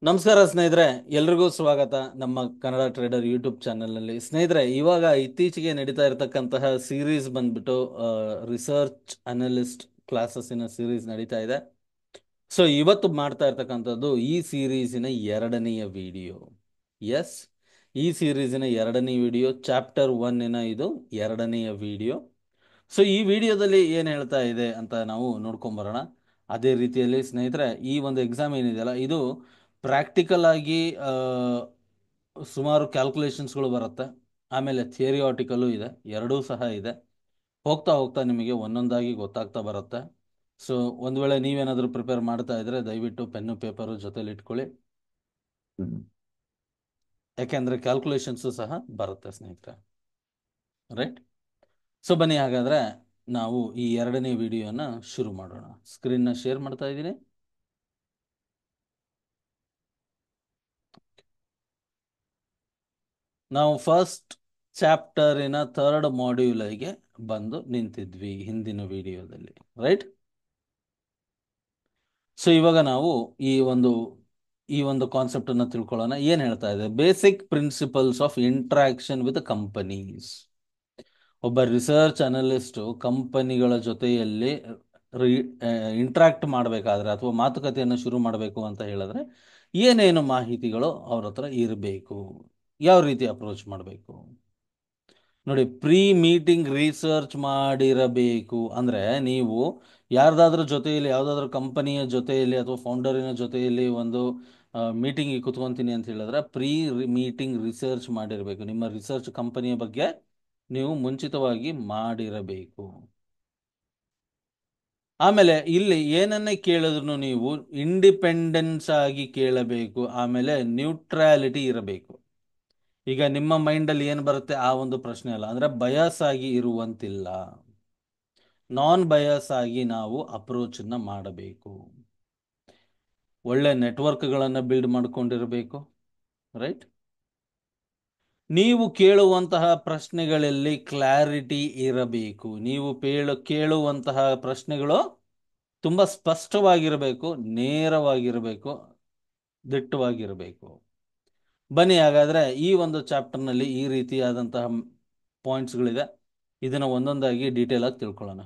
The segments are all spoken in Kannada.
ನಮಸ್ಕಾರ ಸ್ನೇಹಿತರೆ, ಎಲ್ರಿಗೂ ಸ್ವಾಗತ ನಮ್ಮ ಕನ್ನಡ ಟ್ರೇಡರ್ ಯೂಟ್ಯೂಬ್ ಚಾನೆಲ್ನಲ್ಲಿ. ಸ್ನೇಹಿತರೆ, ಇವಾಗ ಇತ್ತೀಚೆಗೆ ನಡೀತಾ ಇರತಕ್ಕಂತಹ ಸೀರೀಸ್ ಬಂದ್ಬಿಟ್ಟು ರಿಸರ್ಚ್ ಅನಲಿಸ್ಟ್ ಕ್ಲಾಸಸ್ಸಿನ ಸೀರೀಸ್ ನಡೀತಾ ಇದೆ. ಸೊ ಇವತ್ತು ಮಾಡ್ತಾ ಇರ್ತಕ್ಕಂಥದ್ದು ಈ ಸೀರೀಸಿನ ಎರಡನೆಯ ವಿಡಿಯೋ. ಎಸ್, ಈ ಸೀರೀಸಿನ ಎರಡನೇ ವಿಡಿಯೋ, ಚಾಪ್ಟರ್ 1 ಇದು ಎರಡನೆಯ ವಿಡಿಯೋ. ಸೊ ಈ ವಿಡಿಯೋದಲ್ಲಿ ಏನು ಹೇಳ್ತಾ ಇದೆ ಅಂತ ನಾವು ನೋಡ್ಕೊಂಬರೋಣ. ಅದೇ ರೀತಿಯಲ್ಲಿ ಸ್ನೇಹಿತರೆ, ಈ ಒಂದು ಎಕ್ಸಾಮ್ ಏನಿದೆಯಲ್ಲ, ಇದು ಪ್ರಾಕ್ಟಿಕಲ್ ಆಗಿ ಸುಮಾರು ಕ್ಯಾಲ್ಕುಲೇಷನ್ಸ್ಗಳು ಬರುತ್ತೆ. ಆಮೇಲೆ ಥಿಯರಿಯಾಟಿಕಲು ಇದೆ, ಎರಡೂ ಸಹ ಇದೆ. ಹೋಗ್ತಾ ಹೋಗ್ತಾ ನಿಮಗೆ ಒಂದೊಂದಾಗಿ ಗೊತ್ತಾಗ್ತಾ ಬರುತ್ತೆ. ಸೊ ಒಂದು ವೇಳೆ ನೀವೇನಾದರೂ ಪ್ರಿಪೇರ್ ಮಾಡ್ತಾ ಇದ್ರೆ ದಯವಿಟ್ಟು ಪೆನ್ನು ಪೇಪರು ಜೊತೆಲಿ ಇಟ್ಕೊಳ್ಳಿ. ಯಾಕೆಂದರೆ ಕ್ಯಾಲ್ಕುಲೇಷನ್ಸು ಸಹ ಬರುತ್ತೆ ಸ್ನೇಹಿತರೆ. ರೈಟ್? ಸೊ ಬನ್ನಿ, ಹಾಗಾದರೆ ನಾವು ಈ ಎರಡನೇ ವಿಡಿಯೋನ ಶುರು ಮಾಡೋಣ. ಸ್ಕ್ರೀನ್ನ ಶೇರ್ ಮಾಡ್ತಾ ಇದ್ದೀನಿ. ನಾವು ಫಸ್ಟ್ ಚಾಪ್ಟರಿನ 3rd ಮಾಡ್ಯೂಲಿಗೆ ಬಂದು ನಿಂತಿದ್ವಿ ಹಿಂದಿನ ವಿಡಿಯೋದಲ್ಲಿ. ರೈಟ್? ಸೊ ಇವಾಗ ನಾವು ಈ ಒಂದು ಕಾನ್ಸೆಪ್ಟನ್ನು ತಿಳ್ಕೊಳ್ಳೋಣ. ಏನು ಹೇಳ್ತಾ ಇದೆ? Basic principles of interaction with companies. ಒಬ್ಬ ರಿಸರ್ಚ್ ಅನಲಿಸ್ಟು ಕಂಪನಿಗಳ ಜೊತೆಯಲ್ಲಿ ಇಂಟ್ರಾಕ್ಟ್ ಮಾಡಬೇಕಾದ್ರೆ ಅಥವಾ ಮಾತುಕತೆಯನ್ನು ಶುರು ಮಾಡಬೇಕು ಅಂತ ಹೇಳಿದ್ರೆ ಏನೇನು ಮಾಹಿತಿಗಳು ಅವ್ರ ಹತ್ರ ಇರಬೇಕು, ಯಾವ ರೀತಿ ಅಪ್ರೋಚ್ ಮಾಡಬೇಕು ನೋಡಿ. ಪ್ರೀ ಮೀಟಿಂಗ್ ರಿಸರ್ಚ್ ಮಾಡಿರಬೇಕು. ಅಂದರೆ ನೀವು ಯಾರ್ದಾದ್ರೂ ಜೊತೆಯಲ್ಲಿ, ಯಾವುದಾದ್ರೂ ಕಂಪನಿಯ ಜೊತೆಯಲ್ಲಿ ಅಥವಾ ಫೌಂಡರಿನ ಜೊತೆಯಲ್ಲಿ ಒಂದು ಮೀಟಿಂಗಿಗೆ ಕುತ್ಕೊತೀನಿ ಅಂತ ಹೇಳಿದ್ರೆ ಪ್ರೀ ಮೀಟಿಂಗ್ ರಿಸರ್ಚ್ ಮಾಡಿರಬೇಕು. ನಿಮ್ಮ ರಿಸರ್ಚ್ ಕಂಪನಿಯ ಬಗ್ಗೆ ನೀವು ಮುಂಚಿತವಾಗಿ ಮಾಡಿರಬೇಕು. ಆಮೇಲೆ ಇಲ್ಲಿ ಏನನ್ನೇ ಕೇಳಿದ್ರು ನೀವು ಇಂಡಿಪೆಂಡೆನ್ಸ್ ಆಗಿ ಕೇಳಬೇಕು. ಆಮೇಲೆ ನ್ಯೂಟ್ರಾಲಿಟಿ ಇರಬೇಕು. ಈಗ ನಿಮ್ಮ ಮೈಂಡಲ್ಲಿ ಏನು ಬರುತ್ತೆ ಆ ಒಂದು ಪ್ರಶ್ನೆ ಅಲ್ಲ, ಅಂದರೆ ಬಯಸ್ ಆಗಿ ಇರುವಂತಿಲ್ಲ. ನಾನ್ ಬಯಸ್ ಆಗಿ ನಾವು ಅಪ್ರೋಚನ್ನ ಮಾಡಬೇಕು. ಒಳ್ಳೆ ನೆಟ್ವರ್ಕ್ಗಳನ್ನು ಬಿಲ್ಡ್ ಮಾಡ್ಕೊಂಡಿರಬೇಕು. ರೈಟ್? ನೀವು ಕೇಳುವಂತಹ ಪ್ರಶ್ನೆಗಳಲ್ಲಿ ಕ್ಲಾರಿಟಿ ಇರಬೇಕು. ನೀವು ಕೇಳುವಂತಹ ಪ್ರಶ್ನೆಗಳು ತುಂಬ ಸ್ಪಷ್ಟವಾಗಿರಬೇಕು, ನೇರವಾಗಿರಬೇಕು, ದಿಟ್ಟವಾಗಿರಬೇಕು. ಬನ್ನಿ, ಹಾಗಾದರೆ ಈ ಒಂದು ಚಾಪ್ಟರ್ನಲ್ಲಿ ಈ ರೀತಿಯಾದಂತಹ ಪಾಯಿಂಟ್ಸ್ಗಳಿದೆ. ಇದನ್ನು ಒಂದೊಂದಾಗಿ ಡೀಟೇಲ್ ಆಗಿ ತಿಳ್ಕೊಳ್ಳೋಣ.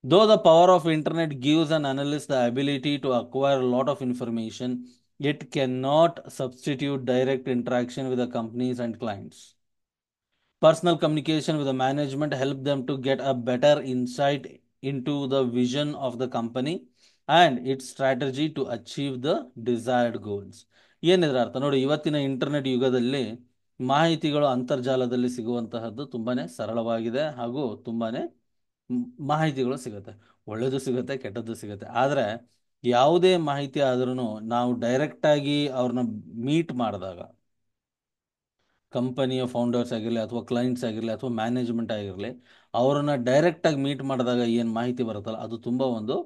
Though the power of internet gives an analyst the ability to acquire a lot of information, it cannot substitute direct interaction with the companies and clients. Personal communication with the management help them to get a better insight into the vision of the company and its strategy to achieve the desired goals. ಏನಿದ್ರ ಅರ್ಥ ನೋಡಿ, ಇವತ್ತಿನ ಇಂಟರ್ನೆಟ್ ಯುಗದಲ್ಲಿ ಮಾಹಿತಿಗಳು ಅಂತರ್ಜಾಲದಲ್ಲಿ ಸಿಗುವಂತಹದ್ದು ತುಂಬಾನೇ ಸರಳವಾಗಿದೆ ಹಾಗೂ ತುಂಬಾನೇ ಮಾಹಿತಿಗಳು ಸಿಗುತ್ತೆ. ಒಳ್ಳೆಯದು ಸಿಗುತ್ತೆ, ಕೆಟ್ಟದ್ದು ಸಿಗುತ್ತೆ. ಆದರೆ ಯಾವುದೇ ಮಾಹಿತಿ ಆದ್ರೂ ನಾವು ಡೈರೆಕ್ಟಾಗಿ ಅವ್ರನ್ನ ಮೀಟ್ ಮಾಡಿದಾಗ, ಕಂಪನಿಯ ಫೌಂಡರ್ಸ್ ಆಗಿರಲಿ ಅಥವಾ ಕ್ಲೈಂಟ್ಸ್ ಆಗಿರಲಿ ಅಥವಾ ಮ್ಯಾನೇಜ್ಮೆಂಟ್ ಆಗಿರಲಿ, ಅವರನ್ನ ಡೈರೆಕ್ಟಾಗಿ ಮೀಟ್ ಮಾಡಿದಾಗ ಏನು ಮಾಹಿತಿ ಬರುತ್ತಲ್ಲ ಅದು ತುಂಬ ಒಂದು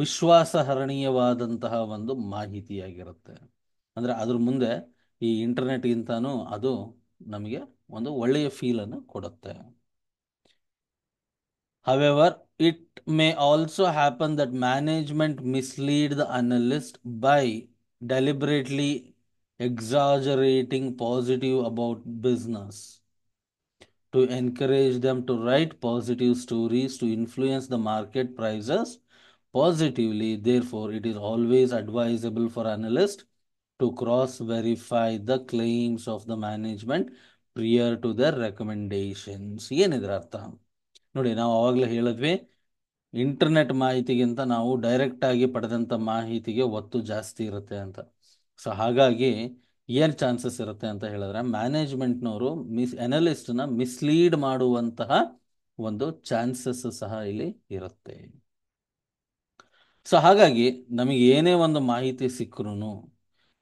ವಿಶ್ವಾಸಹರಣೀಯವಾದಂತಹ ಒಂದು ಮಾಹಿತಿಯಾಗಿರುತ್ತೆ. ಅಂದರೆ ಅದ್ರ ಮುಂದೆ ಈ ಇಂಟರ್ನೆಟ್ಗಿಂತನೂ ಅದು ನಮಗೆ ಒಂದು ಒಳ್ಳೆಯ ಫೀಲನ್ನು ಕೊಡುತ್ತೆ. However, it may also happen that management mislead the analyst by deliberately exaggerating positive about business to encourage them to write positive stories to influence the market prices positively. Therefore, it is always advisable for analysts to cross-verify the claims of the management prior to their recommendations. ಏನಿದ್ರ ಅರ್ಥ ನೋಡಿ, ನಾವು ಆವಾಗಲೇ ಹೇಳಿದ್ವಿ, ಇಂಟರ್ನೆಟ್ ಮಾಹಿತಿಗಿಂತ ನಾವು ಡೈರೆಕ್ಟಾಗಿ ಪಡೆದಂಥ ಮಾಹಿತಿಗೆ ಒತ್ತು ಜಾಸ್ತಿ ಇರುತ್ತೆ ಅಂತ. ಸೊ ಹಾಗಾಗಿ ಏನು ಚಾನ್ಸಸ್ ಇರುತ್ತೆ ಅಂತ ಹೇಳಿದ್ರೆ ಮ್ಯಾನೇಜ್ಮೆಂಟ್ನವರು ಅನಲಿಸ್ಟ್ನ ಮಿಸ್ಲೀಡ್ ಮಾಡುವಂತಹ ಒಂದು ಚಾನ್ಸಸ್ ಸಹ ಇಲ್ಲಿ ಇರುತ್ತೆ. ಸೊ ಹಾಗಾಗಿ ನಮಗೆ ಏನೇ ಒಂದು ಮಾಹಿತಿ ಸಿಕ್ಕರೂ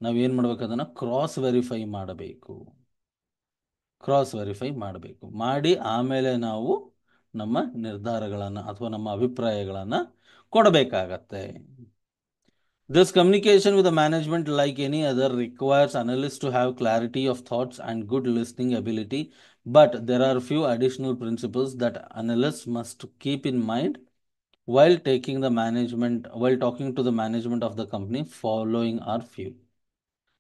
ನಾವೇನು ಮಾಡ್ಬೇಕು, ಅದನ್ನು ಕ್ರಾಸ್ ವೆರಿಫೈ ಮಾಡಬೇಕು. ಮಾಡಿ ಆಮೇಲೆ ನಾವು ನಮ್ಮ ನಿರ್ಧಾರಗಳನ್ನು ಅಥವಾ ನಮ್ಮ ಅಭಿಪ್ರಾಯಗಳನ್ನು ಕೊಡಬೇಕಾಗತ್ತೆ. This communication with the management, like any other, requires analysts to have clarity of thoughts and good listening ability. But there are few additional principles that analysts must keep in mind while talking to the management of the company following are few.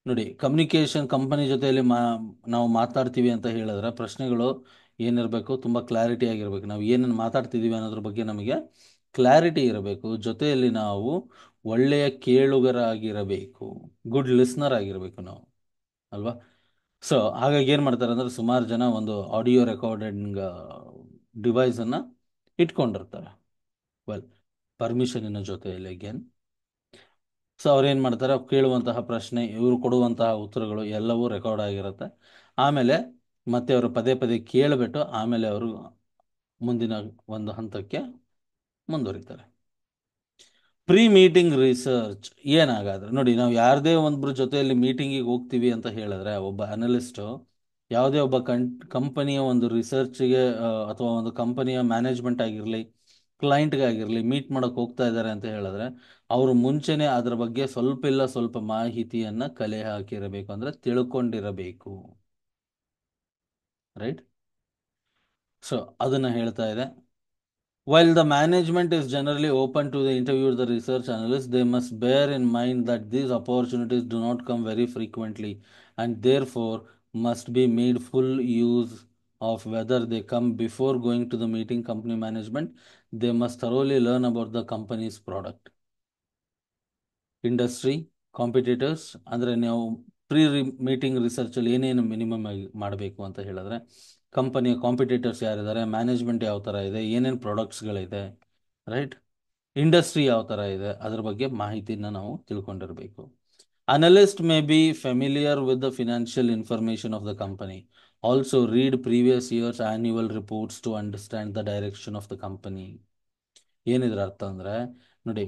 ನೋಡಿ, ಕಮ್ಯುನಿಕೇಷನ್ ಕಂಪನಿ ಜೊತೆಯಲ್ಲಿ ನಾವು ಮಾತಾಡ್ತೀವಿ ಅಂತ ಹೇಳಿದ್ರೆ ಪ್ರಶ್ನೆಗಳು ಏನಿರಬೇಕು, ತುಂಬ ಕ್ಲಾರಿಟಿ ಆಗಿರ್ಬೇಕು. ನಾವು ಏನನ್ನು ಮಾತಾಡ್ತಿದ್ದೀವಿ ಅನ್ನೋದ್ರ ಬಗ್ಗೆ ನಮಗೆ ಕ್ಲಾರಿಟಿ ಇರಬೇಕು. ಜೊತೆಯಲ್ಲಿ ನಾವು ಒಳ್ಳೆಯ ಕೇಳುಗರಾಗಿರಬೇಕು, ಗುಡ್ ಲಿಸ್ನರ್ ಆಗಿರಬೇಕು ನಾವು, ಅಲ್ವಾ? ಸೊ ಹಾಗಾಗಿ ಏನು ಮಾಡ್ತಾರೆ ಅಂದರೆ, ಸುಮಾರು ಜನ ಒಂದು ಆಡಿಯೋ ರೆಕಾರ್ಡಿಂಗ್ ಡಿವೈಸನ್ನು ಇಟ್ಕೊಂಡಿರ್ತಾರೆ, ವೆಲ್, ಪರ್ಮಿಷನಿನ ಜೊತೆಯಲ್ಲಿ ಅಗೇನ್. ಸೊ ಅವ್ರೇನು ಮಾಡ್ತಾರೆ, ಅವ್ರು ಕೇಳುವಂತಹ ಪ್ರಶ್ನೆ, ಇವರು ಕೊಡುವಂತಹ ಉತ್ತರಗಳು ಎಲ್ಲವೂ ರೆಕಾರ್ಡ್ ಆಗಿರುತ್ತೆ. ಆಮೇಲೆ ಮತ್ತೆ ಅವರು ಪದೇ ಪದೇ ಕೇಳಿಬಿಟ್ಟು ಆಮೇಲೆ ಅವರು ಮುಂದಿನ ಒಂದು ಹಂತಕ್ಕೆ ಮುಂದುವರಿತಾರೆ. ಪ್ರೀ ಮೀಟಿಂಗ್ ರಿಸರ್ಚ್ ಏನಾಗಾದ್ರೆ, ನೋಡಿ, ನಾವು ಯಾರದೇ ಒಬ್ಬರ ಜೊತೆಯಲ್ಲಿ ಮೀಟಿಂಗಿಗೆ ಹೋಗ್ತೀವಿ ಅಂತ ಹೇಳಿದ್ರೆ, ಒಬ್ಬ ಅನಲಿಸ್ಟು ಯಾವುದೇ ಒಬ್ಬ ಕಂಪನಿಯ ಒಂದು ರಿಸರ್ಚ್ಗೆ ಅಥವಾ ಒಂದು ಕಂಪನಿಯ ಮ್ಯಾನೇಜ್ಮೆಂಟ್ ಆಗಿರಲಿ, ಕ್ಲೈಂಟ್ಗಾಗಿರಲಿ ಮೀಟ್ ಮಾಡೋಕೆ ಹೋಗ್ತಾ ಇದ್ದಾರೆ ಅಂತ ಹೇಳಿದ್ರೆ, ಅವರು ಮುಂಚೆನೇ ಅದರ ಬಗ್ಗೆ ಸ್ವಲ್ಪ ಇಲ್ಲ ಸ್ವಲ್ಪ ಮಾಹಿತಿಯನ್ನು ಕಲೆ ಹಾಕಿರಬೇಕು, ಅಂದರೆ ತಿಳ್ಕೊಂಡಿರಬೇಕು, ರೈಟ್? ಸೊ ಅದನ್ನು ಹೇಳ್ತಾ ಇದೆ. While the management is generally open to the interview the research analysts, they must bear in mind that these opportunities do not come very frequently and therefore must be made full use of. Whether they come before going to the meeting company management, they must thoroughly learn about the company's product, industry, competitors. ಅಂದರೆ ನಾವು ಪ್ರೀ ಮೀಟಿಂಗ್ ರಿಸರ್ಚಲ್ಲಿ ಏನೇನು ಮಿನಿಮಮ್ ಆಗಿ ಮಾಡಬೇಕು ಅಂತ ಹೇಳಿದ್ರೆ, ಕಂಪನಿಯ ಕಾಂಪಿಟೇಟರ್ಸ್ ಯಾರಿದ್ದಾರೆ, ಮ್ಯಾನೇಜ್ಮೆಂಟ್ ಯಾವ ಥರ ಇದೆ, ಏನೇನು ಪ್ರಾಡಕ್ಟ್ಸ್ಗಳಿದೆ, ರೈಟ್? ಇಂಡಸ್ಟ್ರಿ ಯಾವ ಥರ ಇದೆ, ಅದ್ರ ಬಗ್ಗೆ ಮಾಹಿತಿನ ನಾವು ತಿಳ್ಕೊಂಡಿರಬೇಕು. Analyst may be familiar with the financial information of the company. Also read previous years annual reports to understand the direction of the company. ಏನಿದ್ರ ಅರ್ಥ ಅಂದರೆ, ನೋಡಿ,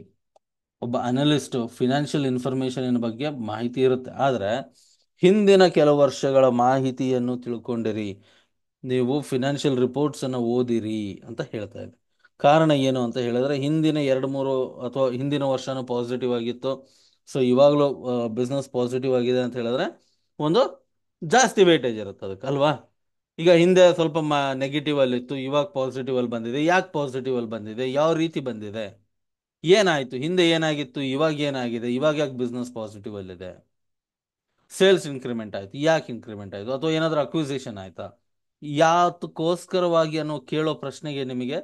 ಒಬ್ಬ ಅನಲಿಸ್ಟು ಫಿನಾನ್ಷಿಯಲ್ ಇನ್ಫಾರ್ಮೇಷನ್ ಬಗ್ಗೆ ಮಾಹಿತಿ ಇರುತ್ತೆ, ಆದರೆ ಹಿಂದಿನ ಕೆಲವು ವರ್ಷಗಳ ಮಾಹಿತಿಯನ್ನು ತಿಳ್ಕೊಂಡಿರಿ, ನೀವು ಫಿನಾನ್ಷಿಯಲ್ ರಿಪೋರ್ಟ್ಸನ್ನು ಓದಿರಿ ಅಂತ ಹೇಳ್ತಾ ಇದೆ. ಕಾರಣ ಏನು ಅಂತ ಹೇಳಿದ್ರೆ, ಹಿಂದಿನ 2-3 ಅಥವಾ ಹಿಂದಿನ ವರ್ಷನೂ ಪಾಸಿಟಿವ್ ಆಗಿತ್ತು, ಸೊ ಇವಾಗಲೂ ಬಿಸ್ನೆಸ್ ಪಾಸಿಟಿವ್ ಆಗಿದೆ ಅಂತ ಹೇಳಿದ್ರೆ ಒಂದು ಜಾಸ್ತಿ ವೇಟೇಜ್ ಇರುತ್ತೆ ಅದಕ್ಕೆ, ಅಲ್ವಾ? ಈಗ ಹಿಂದೆ ಸ್ವಲ್ಪ ನೆಗೆಟಿವ್ ಅಲ್ಲಿತ್ತು, ಇವಾಗ ಪಾಸಿಟಿವ್ ಅಲ್ಲಿ ಬಂದಿದೆ. ಯಾಕೆ ಪಾಸಿಟಿವ್ ಅಲ್ಲಿ ಬಂದಿದೆ, ಯಾವ ರೀತಿ ಬಂದಿದೆ, ಏನಾಯ್ತು, ಹಿಂದೆ ಏನಾಗಿತ್ತು, ಇವಾಗ ಏನಾಗಿದೆ, ಇವಾಗ ಯಾಕೆ ಬಿಸ್ನೆಸ್ ಪಾಸಿಟಿವ್ ಅಲ್ಲಿದೆ, ಸೇಲ್ಸ್ ಇನ್ಕ್ರಿಮೆಂಟ್ ಆಯ್ತು, ಯಾಕೆ ಇನ್ಕ್ರಿಮೆಂಟ್ ಆಯ್ತು, ಅಥವಾ ಏನಾದರೂ ಅಕ್ವಿಸಿಷನ್ ಆಯ್ತಾ, ಯಾತಕ್ಕೋಸ್ಕರವಾಗಿ ಅನ್ನೋ ಕೇಳೋ ಪ್ರಶ್ನೆಗೆ ನಿಮಗೆ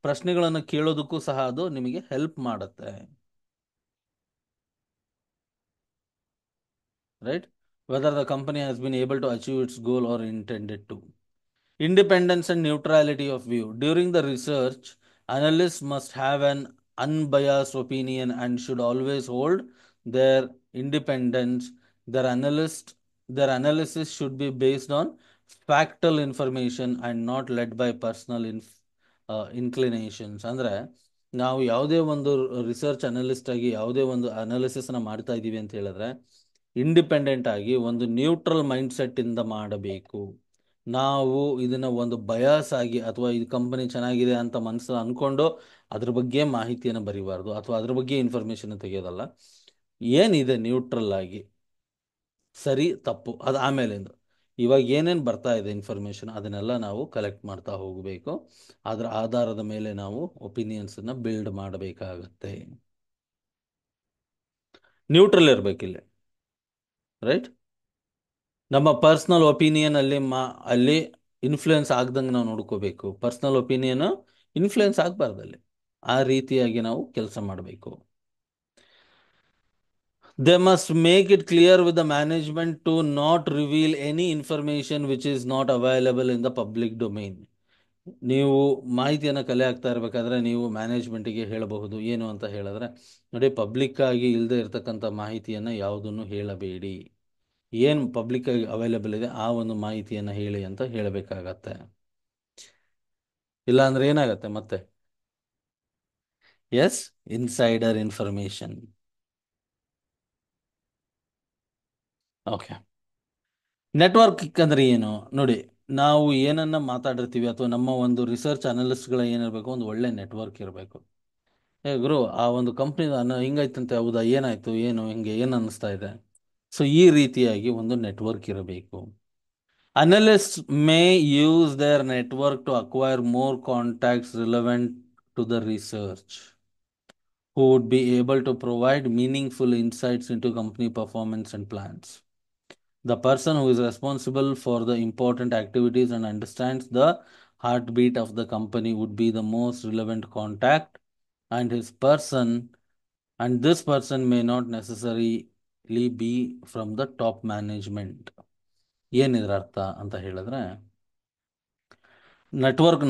ಪ್ರಶ್ನೆಗಳನ್ನು ಕೇಳೋದಕ್ಕೂ ಸಹ ಅದು ನಿಮಗೆ ಹೆಲ್ಪ್ ಮಾಡುತ್ತೆ, right? Whether the company has been able to achieve its goal or intended to. Independence and neutrality of view. During the research, analysts must have an unbiased opinion and should always hold their independence. Their analysis should be based on factual information and not led by personal inclinations. ಅಂದರೆ ನಾವು ಯಾವುದೇ ಒಂದು ರಿಸರ್ಚ್ ಅನಲಿಸ್ಟ್ ಆಗಿ ಯಾವುದೇ ಒಂದು ಅನಾಲಿಸಿಸ್ನ ಮಾಡ್ತಾ ಇದ್ದೀವಿ ಅಂತ ಹೇಳಿದ್ರೆ, ಇಂಡಿಪೆಂಡೆಂಟ್ ಆಗಿ ಒಂದು ನ್ಯೂಟ್ರಲ್ ಮೈಂಡ್ಸೆಟ್ಟಿಂದ ಮಾಡಬೇಕು. ನಾವು ಇದನ್ನು ಒಂದು ಬಯಾಸ್ ಆಗಿ ಅಥವಾ ಇದು ಕಂಪನಿ ಚೆನ್ನಾಗಿದೆ ಅಂತ ಮನಸ್ಸು ಅಂದ್ಕೊಂಡು ಅದ್ರ ಬಗ್ಗೆ ಮಾಹಿತಿಯನ್ನು ಬರೀಬಾರ್ದು ಅಥವಾ ಅದ್ರ ಬಗ್ಗೆ ಇನ್ಫಾರ್ಮೇಷನ್ ತೆಗೆಯೋದಲ್ಲ. ಏನಿದೆ ನ್ಯೂಟ್ರಲ್ ಆಗಿ, ಸರಿ ತಪ್ಪು ಅದು ಆಮೇಲಿಂದ, ಇವಾಗ ಏನೇನು ಬರ್ತಾ ಇದೆ ಇನ್ಫಾರ್ಮೇಷನ್ ಅದನ್ನೆಲ್ಲ ನಾವು ಕಲೆಕ್ಟ್ ಮಾಡ್ತಾ ಹೋಗಬೇಕು. ಅದರ ಆಧಾರದ ಮೇಲೆ ನಾವು ಒಪಿನಿಯನ್ಸನ್ನು ಬಿಲ್ಡ್ ಮಾಡಬೇಕಾಗತ್ತೆ. ನ್ಯೂಟ್ರಲ್ ಇರಬೇಕಿಲ್ಲ, ರೈಟ್? ನಮ್ಮ ಪರ್ಸ್ನಲ್ ಒಪಿನಿಯನ್ ಅಲ್ಲಿ ಇನ್ಫ್ಲೂಯೆನ್ಸ್ ಆಗ್ದಂಗೆ ನಾವು ನೋಡ್ಕೋಬೇಕು. ಪರ್ಸ್ನಲ್ ಒಪಿನಿಯನ್ ಇನ್ಫ್ಲೂಯೆನ್ಸ್ ಆಗಬಾರ್ದಲ್ಲಿ, ಆ ರೀತಿಯಾಗಿ ನಾವು ಕೆಲಸ ಮಾಡಬೇಕು. They must make it clear with the management to not reveal any information which is not available in the public domain. ನೀವು ಮಾಹಿತಿಯನ್ನು ಕಲೆ ಹಾಕ್ತಾ ಇರಬೇಕಾದ್ರೆ ನೀವು ಮ್ಯಾನೇಜ್ಮೆಂಟಿಗೆ ಹೇಳಬಹುದು, ಏನು ಅಂತ ಹೇಳಿದ್ರೆ, ನೋಡಿ, ಪಬ್ಲಿಕ್ ಆಗಿ ಇಲ್ಲದೆ ಇರತಕ್ಕಂಥ ಮಾಹಿತಿಯನ್ನು ಯಾವುದನ್ನು ಹೇಳಬೇಡಿ, ಏನು ಪಬ್ಲಿಕ್ ಆಗಿ ಅವೈಲೇಬಲ್ ಇದೆ ಆ ಒಂದು ಮಾಹಿತಿಯನ್ನು ಹೇಳಿ ಅಂತ ಹೇಳಬೇಕಾಗತ್ತೆ. ಇಲ್ಲ ಅಂದ್ರೆ ಏನಾಗತ್ತೆ ಮತ್ತೆ, yes, insider information. Okay, network ಅಂದ್ರೆ ಏನು? ನೋಡಿ, ನಾವು ಏನನ್ನ ಮಾತಾಡಿರ್ತೀವಿ ಅಥವಾ ನಮ್ಮ ಒಂದು ರಿಸರ್ಚ್ ಅನಲಿಸ್ಟ್ಗಳ ಏನಿರಬೇಕು, ಒಂದು ಒಳ್ಳೆ ನೆಟ್ವರ್ಕ್ ಇರಬೇಕು. ಗುರು, ಆ ಒಂದು ಕಂಪ್ನಿ ಹಿಂಗಾಯ್ತಂತೆ, ಹೌದಾ, ಏನಾಯ್ತು, ಏನು, ಹಿಂಗೆ ಏನು ಅನ್ನಿಸ್ತಾ ಇದೆ. ಸೊ ಈ ರೀತಿಯಾಗಿ ಒಂದು ನೆಟ್ವರ್ಕ್ ಇರಬೇಕು. Analysts may use their network to acquire more contacts relevant to the research. who would be able to provide meaningful insights into company performance and plans. The person who is responsible for the important activities and understands the heartbeat of the company would be the most relevant contact, and this person may not necessarily be from the top management. ಏನಿದ್ರ ಅರ್ಥ ಅಂತ ಹೇಳಿದ್ರೆ,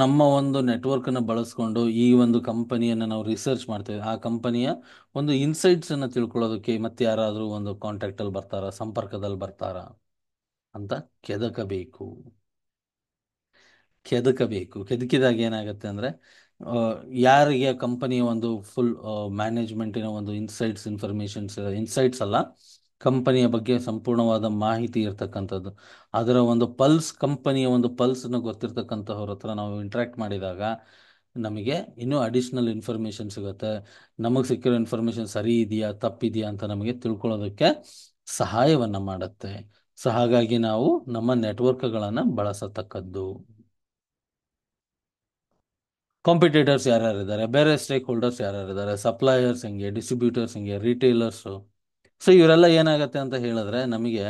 ನಮ್ಮ ಒಂದು ನೆಟ್ವರ್ಕನ್ನು ಬಳಸ್ಕೊಂಡು ಈ ಒಂದು ಕಂಪನಿಯನ್ನು ನಾವು ರಿಸರ್ಚ್ ಮಾಡ್ತೇವೆ. ಆ ಕಂಪನಿಯ ಒಂದು ಇನ್ಸೈಟ್ಸನ್ನು ತಿಳ್ಕೊಳ್ಳೋದಕ್ಕೆ ಮತ್ತೆ ಯಾರಾದರೂ ಒಂದು ಕಾಂಟ್ಯಾಕ್ಟಲ್ಲಿ ಬರ್ತಾರಾ, ಸಂಪರ್ಕದಲ್ಲಿ ಬರ್ತಾರಾ ಅಂತ ಕೆದಕಬೇಕು. ಕೆದಕಿದಾಗ ಏನಾಗುತ್ತೆ ಅಂದರೆ, ಯಾರಿಗೆ ಕಂಪನಿಯ ಒಂದು ಫುಲ್ ಮ್ಯಾನೇಜ್ಮೆಂಟಿನ ಒಂದು ಇನ್ಸೈಟ್ಸ್ ಅಲ್ಲ, ಕಂಪನಿಯ ಬಗ್ಗೆ ಸಂಪೂರ್ಣವಾದ ಮಾಹಿತಿ ಇರ್ತಕ್ಕಂಥದ್ದು, ಅದರ ಒಂದು ಕಂಪನಿಯ ಒಂದು ಪಲ್ಸ್ನ ಗೊತ್ತಿರ್ತಕ್ಕಂಥವ್ರ ಹತ್ರ ನಾವು ಇಂಟ್ರ್ಯಾಕ್ಟ್ ಮಾಡಿದಾಗ ನಮಗೆ ಇನ್ನೂ ಅಡಿಷ್ನಲ್ ಇನ್ಫಾರ್ಮೇಷನ್ ಸಿಗುತ್ತೆ. ನಮಗೆ ಸಿಕ್ಕಿರೋ ಇನ್ಫಾರ್ಮೇಷನ್ ಸರಿ ಇದೆಯಾ ತಪ್ಪಿದೆಯಾ ಅಂತ ನಮಗೆ ತಿಳ್ಕೊಳ್ಳೋದಕ್ಕೆ ಸಹಾಯವನ್ನು ಮಾಡುತ್ತೆ. ಸೊ ಹಾಗಾಗಿ ನಾವು ನಮ್ಮ ನೆಟ್ವರ್ಕ್ಗಳನ್ನು ಬಳಸತಕ್ಕದ್ದು. ಕಾಂಪಿಟೇಟರ್ಸ್ ಯಾರ್ಯಾರಿದ್ದಾರೆ, ಬೇರೆ ಸ್ಟೇಕ್ ಹೋಲ್ಡರ್ಸ್ ಯಾರ್ಯಾರಿದ್ದಾರೆ, ಸಪ್ಲೈಯರ್ಸ್ ಹೆಂಗೆ, ಡಿಸ್ಟ್ರಿಬ್ಯೂಟರ್ಸ್ ಹೆಂಗೆ, ರಿಟೇಲರ್ಸು. ಸೊ ಇವರೆಲ್ಲ ಏನಾಗುತ್ತೆ ಅಂತ ಹೇಳಿದ್ರೆ ನಮಗೆ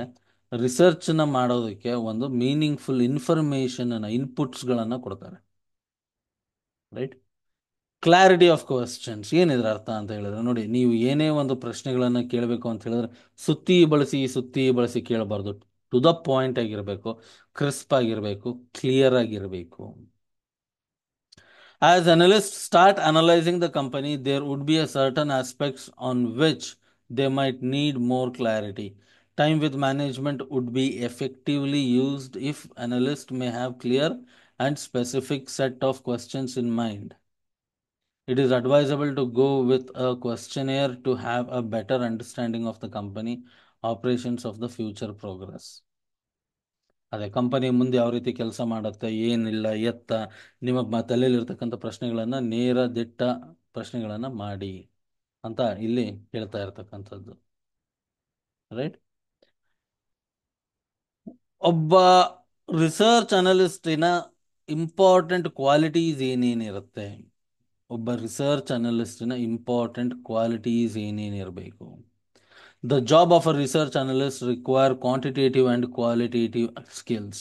ರಿಸರ್ಚ್ನ ಮಾಡೋದಕ್ಕೆ ಒಂದು ಮೀನಿಂಗ್ಫುಲ್ ಇನ್ಪುಟ್ಸ್ಗಳನ್ನು ಕೊಡ್ತಾರೆ. ರೈಟ್. ಕ್ಲಾರಿಟಿ ಆಫ್ ಕ್ವಶನ್ಸ್ ಏನಿದ್ರ ಅರ್ಥ ಅಂತ ಹೇಳಿದ್ರೆ, ನೋಡಿ, ನೀವು ಏನೇ ಒಂದು ಪ್ರಶ್ನೆಗಳನ್ನು ಕೇಳಬೇಕು ಅಂತ ಹೇಳಿದ್ರೆ ಸುತ್ತಿ ಬಳಸಿ ಕೇಳಬಾರ್ದು. ಟು ದ ಪಾಯಿಂಟ್ ಆಗಿರಬೇಕು, ಕ್ರಿಸ್ಪ್ ಆಗಿರಬೇಕು, ಕ್ಲಿಯರ್ ಆಗಿರಬೇಕು. As analysts start analyzing the company, there would be a certain aspects on which they might need more clarity. Time with management would be effectively used if analysts may have clear and specific set of questions in mind. It is advisable to go with a questionnaire to have a better understanding of the company operations of the future progress. ಅದೇ ಕಂಪನಿ ಮುಂದೆ ಯಾವ ರೀತಿ ಕೆಲಸ ಮಾಡುತ್ತೆ, ಏನಿಲ್ಲ, ನಿಮ್ಮ ತಲೆಯಲ್ಲಿರ್ತಕ್ಕಂಥ ಪ್ರಶ್ನೆಗಳನ್ನು ನೇರ ದಿಟ್ಟ ಪ್ರಶ್ನೆಗಳನ್ನು ಮಾಡಿ ಅಂತ ಇಲ್ಲಿ ಹೇಳ್ತಾ ಇರ್ತಕ್ಕಂಥದ್ದು. ರೈಟ್. ಒಬ್ಬ ರಿಸರ್ಚ್ ಅನಲಿಸ್ಟಿನ ಇಂಪಾರ್ಟೆಂಟ್ ಕ್ವಾಲಿಟೀಸ್ ಏನೇನಿರುತ್ತೆ, ಏನೇನಿರಬೇಕು? The job of a research analyst require quantitative and qualitative skills.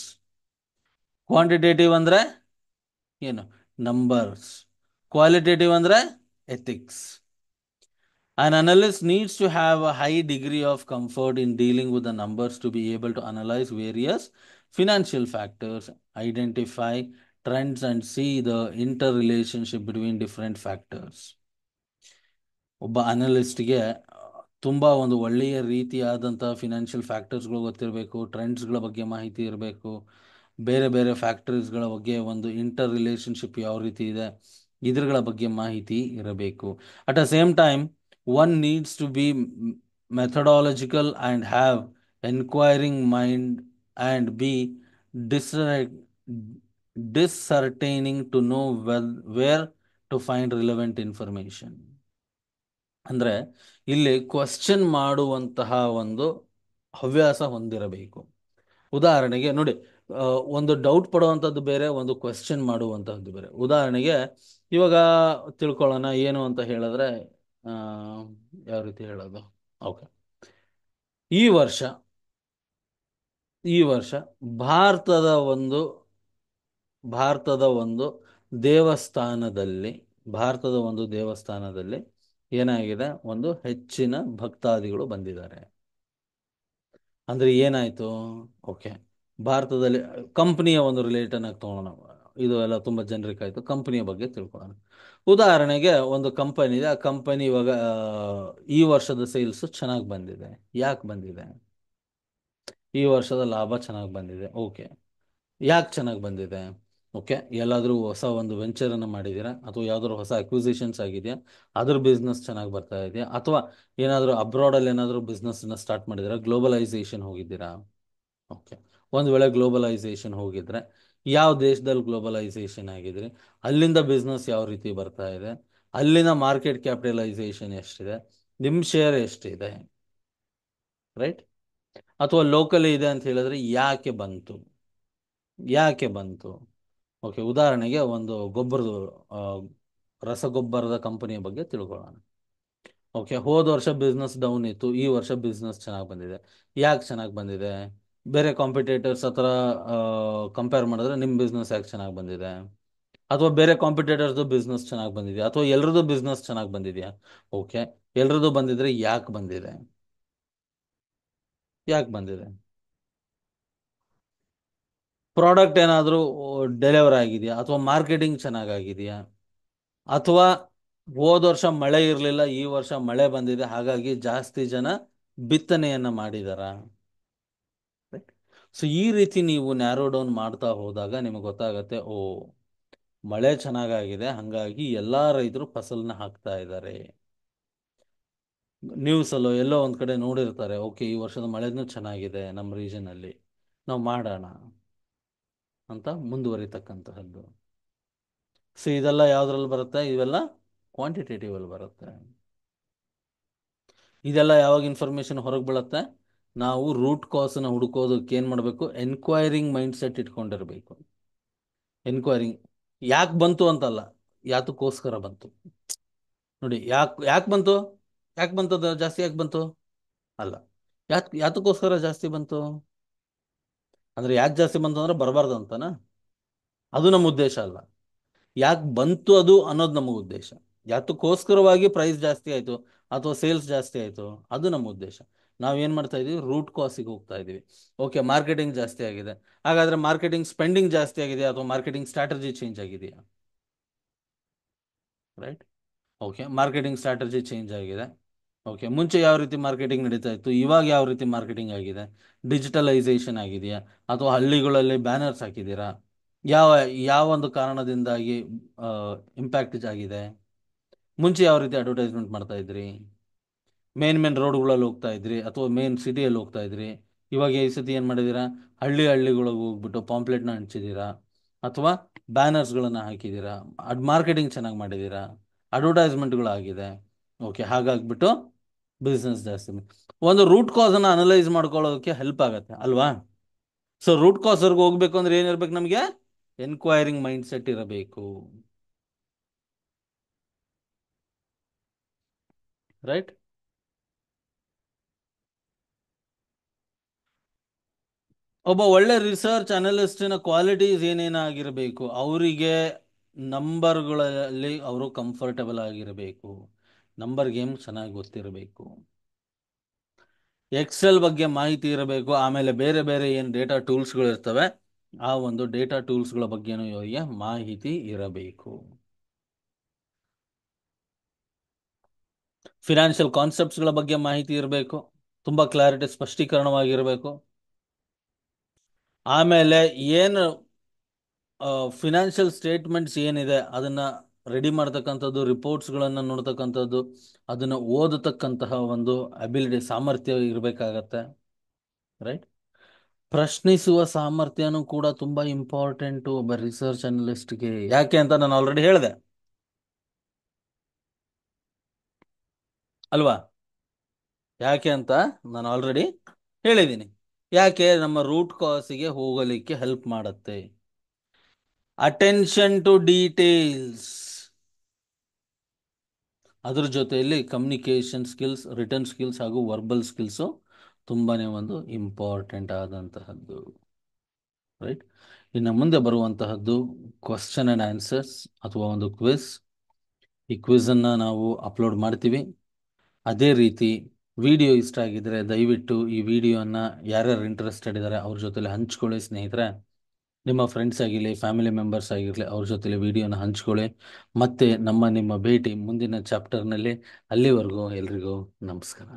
Quantitative ಅಂದ್ರೆ ಏನು? Numbers. Qualitative ಅಂದ್ರೆ ethics. An analyst needs to have a high degree of comfort in dealing with the numbers to be able to analyze various financial factors, identify trends, and see the interrelationship between different factors. ಒಬ್ಬ ಅನಲಿಸ್ಟ್ಗೆ ತುಂಬ ಒಂದು ಒಳ್ಳೆಯ ರೀತಿಯಾದಂಥ ಫಿನಾನ್ಷಿಯಲ್ ಫ್ಯಾಕ್ಟರ್ಸ್ಗಳು ಗೊತ್ತಿರಬೇಕು, ಟ್ರೆಂಡ್ಸ್ಗಳ ಬಗ್ಗೆ ಮಾಹಿತಿ ಇರಬೇಕು, ಬೇರೆ ಬೇರೆ ಫ್ಯಾಕ್ಟರೀಸ್ಗಳ ಬಗ್ಗೆ ಒಂದು ಇಂಟರ್ ರಿಲೇಷನ್ಶಿಪ್ ಯಾವ ರೀತಿ ಇದೆ ಇದ್ರಗಳ ಬಗ್ಗೆ ಮಾಹಿತಿ ಇರಬೇಕು. At the same time one needs to be methodological and have enquiring mind and be discerning to know where to find relevant information. ಅಂದರೆ ಇಲ್ಲಿ ಕ್ವಶನ್ ಮಾಡುವಂತಹ ಒಂದು ಹವ್ಯಾಸ ಹೊಂದಿರಬೇಕು. ಉದಾಹರಣೆಗೆ ನೋಡಿ, ಒಂದು ಡೌಟ್ ಪಡುವಂಥದ್ದು ಬೇರೆ, ಒಂದು ಕ್ವಶನ್ ಮಾಡುವಂತಹದ್ದು ಬೇರೆ. ಉದಾಹರಣೆಗೆ ಇವಾಗ ತಿಳ್ಕೊಳ್ಳೋಣ ಏನು ಅಂತ ಹೇಳಿದ್ರೆ, ಯಾವ ರೀತಿ ಹೇಳೋದು? ಓಕೆ, ಈ ವರ್ಷ ಭಾರತದ ಒಂದು ದೇವಸ್ಥಾನದಲ್ಲಿ ಏನಾಗಿದೆ, ಒಂದು ಹೆಚ್ಚಿನ ಭಕ್ತಾದಿಗಳು ಬಂದಿದ್ದಾರೆ. ಅಂದ್ರೆ ಏನಾಯ್ತು? ಓಕೆ, ಭಾರತದಲ್ಲಿ ಕಂಪನಿಯ ಒಂದು ರಿಲೇಟನ್ ಆಗಿ ತಗೊಳ್ಳೋಣ. ಇದು ಎಲ್ಲ ತುಂಬ ಜನರಿಕ್ ಆಯಿತು. ಕಂಪನಿಯ ಬಗ್ಗೆ ತಿಳ್ಕೊಳ್ಳೋಣ. ಉದಾಹರಣೆಗೆ ಒಂದು ಕಂಪನಿ ಇದೆ. ಆ ಕಂಪನಿ ಇವಾಗ ಈ ವರ್ಷದ ಸೇಲ್ಸ್ ಚೆನ್ನಾಗಿ ಬಂದಿದೆ. ಯಾಕೆ ಬಂದಿದೆ? ಈ ವರ್ಷದ ಲಾಭ ಚೆನ್ನಾಗಿ ಬಂದಿದೆ. ಓಕೆ, ಯಾಕೆ ಚೆನ್ನಾಗಿ ಬಂದಿದೆ? ಓಕೆ, ಎಲ್ಲಾದರೂ ಹೊಸ ಒಂದು ವೆಂಚರನ್ನು ಮಾಡಿದ್ದೀರಾ, ಅಥವಾ ಯಾವುದಾದ್ರು ಹೊಸ ಅಕ್ವಿಸಿಷನ್ಸ್ ಆಗಿದೆಯಾ, ಅದ್ರ ಬಿಸ್ನೆಸ್ ಚೆನ್ನಾಗಿ ಬರ್ತಾ ಇದೆಯಾ, ಅಥವಾ ಏನಾದರೂ ಅಬ್ರಾಡಲ್ಲಿ ಏನಾದರೂ ಬಿಸ್ನೆಸ್ನ ಸ್ಟಾರ್ಟ್ ಮಾಡಿದ್ದೀರಾ, ಗ್ಲೋಬಲೈಸೇಷನ್ ಹೋಗಿದ್ದೀರಾ? ಓಕೆ, ಒಂದು ವೇಳೆ ಗ್ಲೋಬಲೈಸೇಷನ್ ಹೋಗಿದ್ರೆ ಯಾವ ದೇಶದಲ್ಲಿ ಗ್ಲೋಬಲೈಸೇಷನ್ ಆಗಿದ್ರಿ, ಅಲ್ಲಿಂದ ಬಿಸ್ನೆಸ್ ಯಾವ ರೀತಿ ಬರ್ತಾ ಇದೆ, ಅಲ್ಲಿನ ಮಾರ್ಕೆಟ್ ಕ್ಯಾಪಿಟಲೈಸೇಷನ್ ಎಷ್ಟಿದೆ, ನಿಮ್ಮ ಶೇರ್ ಎಷ್ಟಿದೆ, ರೈಟ್? ಅಥವಾ ಲೋಕಲ್ ಇದೆ ಅಂತ ಹೇಳಿದ್ರೆ ಯಾಕೆ ಬಂತು? ಓಕೆ, ಉದಾಹರಣೆಗೆ ಒಂದು ರಸಗೊಬ್ಬರದ ಕಂಪನಿಯ ಬಗ್ಗೆ ತಿಳ್ಕೊಳ್ಳೋಣ. ಓಕೆ, ಹೋದ ವರ್ಷ ಬಿಸ್ನೆಸ್ ಡೌನ್ ಇತ್ತು, ಈ ವರ್ಷ ಬಿಸ್ನೆಸ್ ಚೆನ್ನಾಗಿ ಬಂದಿದೆ. ಯಾಕೆ ಚೆನ್ನಾಗಿ ಬಂದಿದೆ? ಬೇರೆ ಕಾಂಪಿಟೇಟರ್ಸ್ ಹತ್ರ ಕಂಪೇರ್ ಮಾಡಿದ್ರೆ ನಿಮ್ಮ ಬಿಸ್ನೆಸ್ ಯಾಕೆ ಚೆನ್ನಾಗಿ ಬಂದಿದೆ? ಅಥವಾ ಬೇರೆ ಕಾಂಪಿಟೇಟರ್ದು ಬಿಸ್ನೆಸ್ ಚೆನ್ನಾಗಿ ಬಂದಿದೆಯಾ, ಅಥವಾ ಎಲ್ರದ್ದು ಬಿಸ್ನೆಸ್ ಚೆನ್ನಾಗಿ ಬಂದಿದೆಯಾ? ಓಕೆ, ಎಲ್ರದ್ದು ಬಂದಿದ್ರೆ ಯಾಕೆ ಬಂದಿದೆ? ಯಾಕೆ ಬಂದಿದೆ? ಪ್ರಾಡಕ್ಟ್ ಏನಾದರೂ ಡೆಲಿವರ್ ಆಗಿದೆಯಾ, ಅಥವಾ ಮಾರ್ಕೆಟಿಂಗ್ ಚೆನ್ನಾಗಾಗಿದೆಯಾ, ಅಥವಾ ಹೋದ ವರ್ಷ ಮಳೆ ಇರಲಿಲ್ಲ, ಈ ವರ್ಷ ಮಳೆ ಬಂದಿದೆ, ಹಾಗಾಗಿ ಜಾಸ್ತಿ ಜನ ಬಿತ್ತನೆಯನ್ನ ಮಾಡಿದಾರ? ಸೊ ಈ ರೀತಿ ನೀವು ನ್ಯಾರೋ ಡೌನ್ ಮಾಡ್ತಾ ಹೋದಾಗ ನಿಮಗೆ ಗೊತ್ತಾಗತ್ತೆ, ಓ, ಮಳೆ ಚೆನ್ನಾಗಾಗಿದೆ, ಹಾಗಾಗಿ ಎಲ್ಲಾ ರೈತರು ಫಸಲನ್ನ ಹಾಕ್ತಾ ಇದ್ದಾರೆ. ನ್ಯೂಸ್ ಅಲ್ಲೋ ಎಲ್ಲೋ ಒಂದ್ ಕಡೆ ನೋಡಿರ್ತಾರೆ, ಓಕೆ, ಈ ವರ್ಷದ ಮಳೆನೂ ಚೆನ್ನಾಗಿದೆ ನಮ್ಮ ರೀಜನ್ ಅಲ್ಲಿ, ನಾವು ಮಾಡೋಣ ಅಂತ ಮುಂದುವರಿತಕ್ಕಂತಹದ್ದು. ಸೊ ಇದೆಲ್ಲ ಯಾವ್ದ್ರಲ್ಲಿ ಬರುತ್ತೆ? ಇವೆಲ್ಲ ಕ್ವಾಂಟಿಟೇಟಿವ್ ಅಲ್ಲಿ ಬರುತ್ತೆ. ಇದೆಲ್ಲ ಯಾವಾಗ ಇನ್ಫಾರ್ಮೇಶನ್ ಹೊರಗೆ ಬೀಳುತ್ತೆ? ನಾವು ರೂಟ್ ಕಾಸ್ನ ಹುಡುಕೋದಕ್ಕೆ ಏನ್ ಮಾಡಬೇಕು? ಎನ್ಕ್ವೈರಿಂಗ್ ಮೈಂಡ್ ಸೆಟ್ ಇಟ್ಕೊಂಡಿರ್ಬೇಕು. ಎನ್ಕ್ವೈರಿಂಗ್ ಯಾಕೆ ಬಂತು ಅಂತಲ್ಲ, ಯಾತಕ್ಕೋಸ್ಕರ ಬಂತು. ನೋಡಿ, ಯಾಕೆ ಬಂತು, ಯಾಕೆ ಬಂತು ಅದು ಜಾಸ್ತಿ, ಯಾಕೆ ಬಂತು ಅಲ್ಲ, ಯಾತಕ್ಕೋಸ್ಕರ ಜಾಸ್ತಿ ಬಂತು. ಅಂದ್ರೆ ಯಾಕೆ ಜಾಸ್ತಿ ಬಂತು ಅಂದ್ರೆ ಬರಬಾರ್ದು ಅಂತನಾ? ಅದು ನಮ್ಮ ಉದ್ದೇಶ ಅಲ್ಲ. ಯಾಕೆ ಬಂತು ಅದು ಅನ್ನೋದು ನಮ್ಮ ಉದ್ದೇಶ. ಯಾತಕ್ಕೋಸ್ಕರವಾಗಿ ಪ್ರೈಸ್ ಜಾಸ್ತಿ ಆಯ್ತು ಅಥವಾ ಸೇಲ್ಸ್ ಜಾಸ್ತಿ ಆಯ್ತು, ಅದು ನಮ್ಮ ಉದ್ದೇಶ. ನಾವ್ ಏನ್ ಮಾಡ್ತಾ ಇದೀವಿ? ರೂಟ್ ಕಾಸಿಗೆ ಹೋಗ್ತಾ ಇದೀವಿ. ಓಕೆ, ಮಾರ್ಕೆಟಿಂಗ್ ಜಾಸ್ತಿ ಆಗಿದೆ, ಹಾಗಾದ್ರೆ ಮಾರ್ಕೆಟಿಂಗ್ ಸ್ಪೆಂಡಿಂಗ್ ಜಾಸ್ತಿ ಆಗಿದೆಯಾ ಅಥವಾ ಮಾರ್ಕೆಟಿಂಗ್ ಸ್ಟ್ರಾಟಜಿ ಚೇಂಜ್ ಆಗಿದೆಯಾ? Right. Okay, marketing strategy change ಆಗಿದೆ. ಓಕೆ, ಮುಂಚೆ ಯಾವ ರೀತಿ ಮಾರ್ಕೆಟಿಂಗ್ ನಡೀತಾ ಇತ್ತು, ಇವಾಗ ಯಾವ ರೀತಿ ಮಾರ್ಕೆಟಿಂಗ್ ಆಗಿದೆ? ಡಿಜಿಟಲೈಸೇಷನ್ ಆಗಿದೆಯಾ, ಅಥವಾ ಹಳ್ಳಿಗಳಲ್ಲಿ ಬ್ಯಾನರ್ಸ್ ಹಾಕಿದ್ದೀರಾ? ಯಾವ ಯಾವ ಒಂದು ಕಾರಣದಿಂದಾಗಿ ಇಂಪ್ಯಾಕ್ಟ್ ಆಗಿದೆ? ಮುಂಚೆ ಯಾವ ರೀತಿ ಅಡ್ವರ್ಟೈಸ್ಮೆಂಟ್ ಮಾಡ್ತಾ ಇದ್ರಿ? ಮೇನ್ ರೋಡ್ಗಳಲ್ಲಿ ಹೋಗ್ತಾ ಇದ್ರಿ ಅಥವಾ ಮೇನ್ ಸಿಟಿಯಲ್ಲಿ ಹೋಗ್ತಾ ಇದ್ರಿ? ಇವಾಗ ಈ ಸತಿ ಏನು ಮಾಡಿದ್ದೀರಾ? ಹಳ್ಳಿಗಳಿಗೆ ಹೋಗ್ಬಿಟ್ಟು ಪಾಂಪ್ಲೆಟ್ನ ಹಂಚಿದ್ದೀರಾ, ಅಥವಾ ಬ್ಯಾನರ್ಸ್ಗಳನ್ನು ಹಾಕಿದ್ದೀರಾ, ಮಾರ್ಕೆಟಿಂಗ್ ಚೆನ್ನಾಗಿ ಮಾಡಿದ್ದೀರಾ, ಅಡ್ವರ್ಟೈಸ್ಮೆಂಟ್ಗಳು ಆಗಿದೆ. ಓಕೆ, ಹಾಗಾಗ್ಬಿಟ್ಟು ಬಿಸ್ನೆಸ್ ಜಾಸ್ತಿ. ಒಂದು ರೂಟ್ ಕಾಸ್ ಅನ್ನ ಅನಲೈಸ್ ಮಾಡ್ಕೊಳ್ಳೋದಕ್ಕೆ ಹೆಲ್ಪ್ ಆಗತ್ತೆ ಅಲ್ವಾ? ಸೊ ರೂಟ್ ಕಾಸ್ವರೆಗೆ ಹೋಗ್ಬೇಕು ಅಂದ್ರೆ ಏನಿರ್ಬೇಕು ನಮಗೆ? ಎನ್ಕ್ವೈರಿಂಗ್ ಮೈಂಡ್ ಸೆಟ್ ಇರಬೇಕು. ರೈಟ್. ಒಬ್ಬ ಒಳ್ಳೆ ರಿಸರ್ಚ್ ಅನಲಿಸ್ಟಿನ ಕ್ವಾಲಿಟೀಸ್ ಏನೇನಾಗಿರಬೇಕು? ಅವರಿಗೆ ನಂಬರ್ಗಳಲ್ಲಿ ಅವರು ಕಂಫರ್ಟಬಲ್ ಆಗಿರಬೇಕು, ನಂಬರ್ ಗೇಮ್ ಚೆನ್ನಾಗಿ ಗೊತ್ತಿರಬೇಕು, ಎಕ್ಸೆಲ್ ಬಗ್ಗೆ ಮಾಹಿತಿ ಇರಬೇಕು, ಆಮೇಲೆ ಬೇರೆ ಬೇರೆ ಏನು ಡೇಟಾ ಟೂಲ್ಸ್ಗಳು ಇರ್ತವೆ, ಆ ಒಂದು ಡೇಟಾ ಟೂಲ್ಸ್ಗಳ ಬಗ್ಗೆನೂ ಇವರಿಗೆ ಮಾಹಿತಿ ಇರಬೇಕು. ಫಿನಾನ್ಷಿಯಲ್ ಕಾನ್ಸೆಪ್ಟ್ಸ್ಗಳ ಬಗ್ಗೆ ಮಾಹಿತಿ ಇರಬೇಕು, ತುಂಬ ಕ್ಲಾರಿಟಿ, ಸ್ಪಷ್ಟೀಕರಣವಾಗಿರಬೇಕು. ಆಮೇಲೆ ಏನು ಫಿನಾನ್ಷಿಯಲ್ ಸ್ಟೇಟ್ಮೆಂಟ್ಸ್ ಏನಿದೆ ಅದನ್ನ ರೆಡಿ ಮಾಡ್ತಕ್ಕಂಥದ್ದು, ರಿಪೋರ್ಟ್ಸ್ಗಳನ್ನು ನೋಡ್ತಕ್ಕಂಥದ್ದು, ಅದನ್ನು ಓದತಕ್ಕಂತಹ ಒಂದು ಅಬಿಲಿಟಿ, ಸಾಮರ್ಥ್ಯ ಇರಬೇಕಾಗತ್ತೆ. ರೈಟ್. ಪ್ರಶ್ನಿಸುವ ಸಾಮರ್ಥ್ಯನೂ ಕೂಡ ತುಂಬಾ ಇಂಪಾರ್ಟೆಂಟ್ ಒಬ್ಬ ರಿಸರ್ಚ್ ಅನಲಿಸ್ಟ್ಗೆ. ಯಾಕೆ ಅಂತ ನಾನು ಆಲ್ರೆಡಿ ಹೇಳಿದೆ ಅಲ್ವಾ? ಯಾಕೆ ಅಂತ ನಾನು ಆಲ್ರೆಡಿ ಹೇಳಿದ್ದೀನಿ. ಯಾಕೆ? ನಮ್ಮ ರೂಟ್ ಕಾಸಿಗೆ ಹೋಗಲಿಕ್ಕೆ ಹೆಲ್ಪ್ ಮಾಡುತ್ತೆ. ಅಟೆನ್ಷನ್ ಟು ಡೀಟೇಲ್ಸ್, ಅದ್ರ ಜೊತೆಯಲ್ಲಿ ಕಮ್ಯುನಿಕೇಶನ್ ಸ್ಕಿಲ್ಸ್, ರಿಟರ್ನ್ ಸ್ಕಿಲ್ಸ್ ಹಾಗೂ ವರ್ಬಲ್ ಸ್ಕಿಲ್ಸು ತುಂಬಾನೇ ಒಂದು ಇಂಪಾರ್ಟೆಂಟ್ ಆದಂತಹದ್ದು. ರೈಟ್. ಇನ್ನು ಮುಂದೆ ಬರುವಂತಹದ್ದು ಕ್ವಶನ್ ಅಂಡ್ ಆನ್ಸರ್ಸ್ ಅಥವಾ ಒಂದು ಕ್ವಿಜ್. ಈ ಕ್ವಿಝನ್ನು ನಾವು ಅಪ್ಲೋಡ್ ಮಾಡ್ತೀವಿ. ಅದೇ ರೀತಿ ವಿಡಿಯೋ ಇಷ್ಟ ಆಗಿದ್ರೆ ದಯವಿಟ್ಟು ಈ ವಿಡಿಯೋನ ಯಾರ್ಯಾರು ಇಂಟ್ರೆಸ್ಟೆಡ್ ಇದ್ದಾರೆ ಅವ್ರ ಜೊತೆಲಿ ಹಂಚ್ಕೊಳ್ಳಿ ಸ್ನೇಹಿತರೆ. ನಿಮ್ಮ ಫ್ರೆಂಡ್ಸ್ ಆಗಿರಲಿ, ಫ್ಯಾಮಿಲಿ ಮೆಂಬರ್ಸ್ ಆಗಿರಲಿ, ಅವ್ರ ಜೊತೆಲಿ ವಿಡಿಯೋನ ಹಂಚ್ಕೊಳ್ಳಿ. ಮತ್ತೆ ನಿಮ್ಮ ಭೇಟಿ ಮುಂದಿನ ಚಾಪ್ಟರ್ನಲ್ಲಿ. ಅಲ್ಲಿವರೆಗೂ ಎಲ್ರಿಗೂ ನಮಸ್ಕಾರ.